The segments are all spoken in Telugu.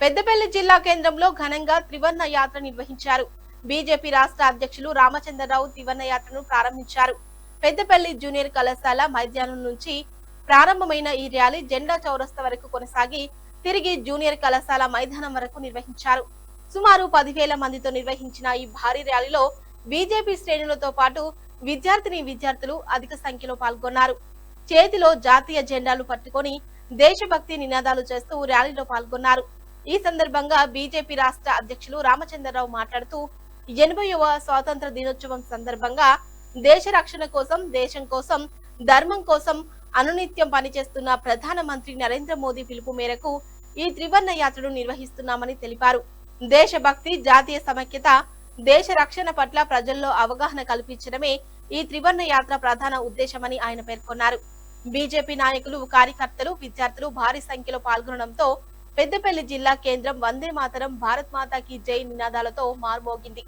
పెద్దపల్లి జిల్లా కేంద్రంలో ఘనంగా త్రివర్ణ యాత్ర నిర్వహించారు. బీజేపీ రాష్ట్ర అధ్యక్షులు రామచంద్రరావు త్రివర్ణ యాత్రను ప్రారంభించారు. పెద్దపల్లి జూనియర్ కళాశాల మైదానం నుంచి ప్రారంభమైన ఈ ర్యాలీ జెండా చౌరస్తా వరకు కొనసాగి తిరిగి జూనియర్ కళాశాల మైదానం వరకు నిర్వహించారు. సుమారు 10,000 మందితో నిర్వహించిన ఈ భారీ ర్యాలీలో బీజేపీ శ్రేణులతో పాటు విద్యార్థులు అధిక సంఖ్యలో పాల్గొన్నారు. చేతిలో జాతీయ జెండాలు పట్టుకొని దేశభక్తి నినాదాలు చేస్తూ ర్యాలీలో పాల్గొన్నారు. ఈ సందర్భంగా బీజేపీ రాష్ట్ర అధ్యక్షులు రామచంద్రరావు మాట్లాడుతూ 80వ స్వాతంత్ర దినోత్సవం సందర్భంగా దేశ రక్షణ కోసం, దేశం కోసం, ధర్మం కోసం అనునిత్యం పనిచేస్తున్న ప్రధానమంత్రి నరేంద్ర మోదీ పిలుపు మేరకు ఈ త్రివర్ణ యాత్రను నిర్వహిస్తున్నామని తెలిపారు. దేశభక్తి, జాతీయ సమైక్యత, దేశ రక్షణ పట్ల ప్రజల్లో అవగాహన కల్పించడమే ఈ త్రివర్ణ యాత్ర ప్రధాన ఉద్దేశమని ఆయన పేర్కొన్నారు. బీజేపీ నాయకులు, కార్యకర్తలు, విద్యార్థులు భారీ సంఖ్యలో పాల్గొనడంతో పెద్దపల్లి జిల్లా కేంద్రం వందే మాతరం, భారత్ మాతాకి జై నినాదాలతో మార్మోగింది.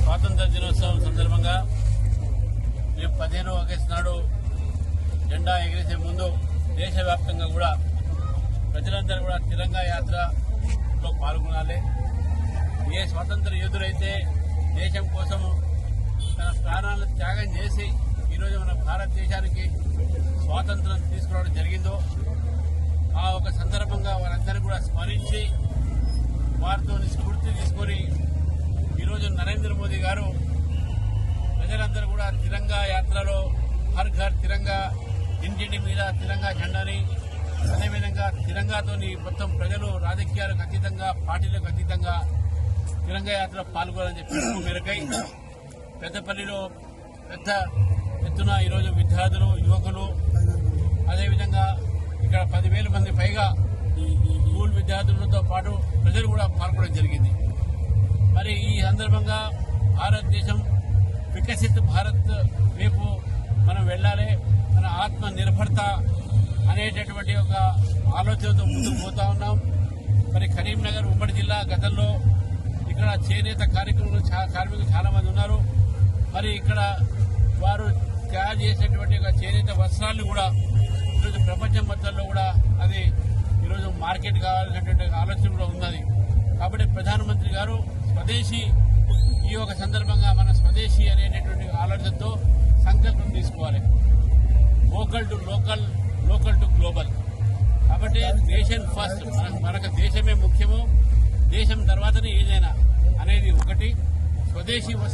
స్వాతంత్ర దినోత్సవం సందర్భంగా రేపు 15వ ఆగస్టు నాడు జెండా ఎగిరేసే ముందు దేశవ్యాప్తంగా కూడా ప్రజలందరూ కూడా తిరంగా యాత్రలో పాల్గొనాలి. ఏ స్వాతంత్ర యోధులైతే దేశం కోసం తన ప్రాణాలను త్యాగం చేసి ఈరోజు మన భారతదేశానికి స్వాతంత్రం తీసుకురావడం జరిగిందో ఆ ఒక సందర్భంగా వారందరూ కూడా స్మరించి వారితో స్ఫూర్తి తీసుకొని ఈరోజు నరేంద్ర మోదీ గారు ప్రజలందరూ కూడా తిరంగా యాత్రలో హర్ ఘర్ తిరంగా, ఇంటింటి మీద తిరంగా జెండాని, అదేవిధంగా తిరంగాతోని మొత్తం ప్రజలు రాజకీయాలకు అతీతంగా, పార్టీలకు అతీతంగా తిరంగా యాత్రలో పాల్గొనాలని చెప్పి మేరకై పెద్దపల్లిలో పెద్ద ఎత్తున ఈరోజు విద్యార్థులు, యువకులు, అదేవిధంగా ఇక్కడ 10,000 మంది పైగా స్కూల్ విద్యార్థులతో పాటు ప్రజలు కూడా పాల్గొనడం జరిగింది. మరి ఈ సందర్భంగా భారతదేశం వికసిత్ భారత్ వైపు మనం వెళ్ళాలి, మన ఆత్మ నిర్భరత అనేటటువంటి ఒక ఆలోచనతో ముందుకు పోతా ఉన్నాం. మరి కరీంనగర్ ఉమ్మడి జిల్లా గతంలో ఇక్కడ చేనేత కార్మికులు చాలా మంది ఉన్నారు. మరి ఇక్కడ వారు తయారు చేసేటువంటి ఒక చేనేత వస్త్రాలను కూడా ఈరోజు ప్రపంచం మొత్తంలో కూడా అది ఈరోజు మార్కెట్ కావాల్సినటువంటి ఆలోచన కూడా ఉన్నది. కాబట్టి ప్రధానమంత్రి గారు స్వదేశీ ఈ ఒక సందర్భంగా మన స్వదేశీ అనేటటువంటి ఆలోచనతో సంకల్పం తీసుకోవాలి. Local to local, local to global. కాబట్టి దేశం ఫస్ట్, మనకు దేశమే ముఖ్యము, దేశం తర్వాతనే ఏదైనా అనేది ఒకటి. స్వదేశీ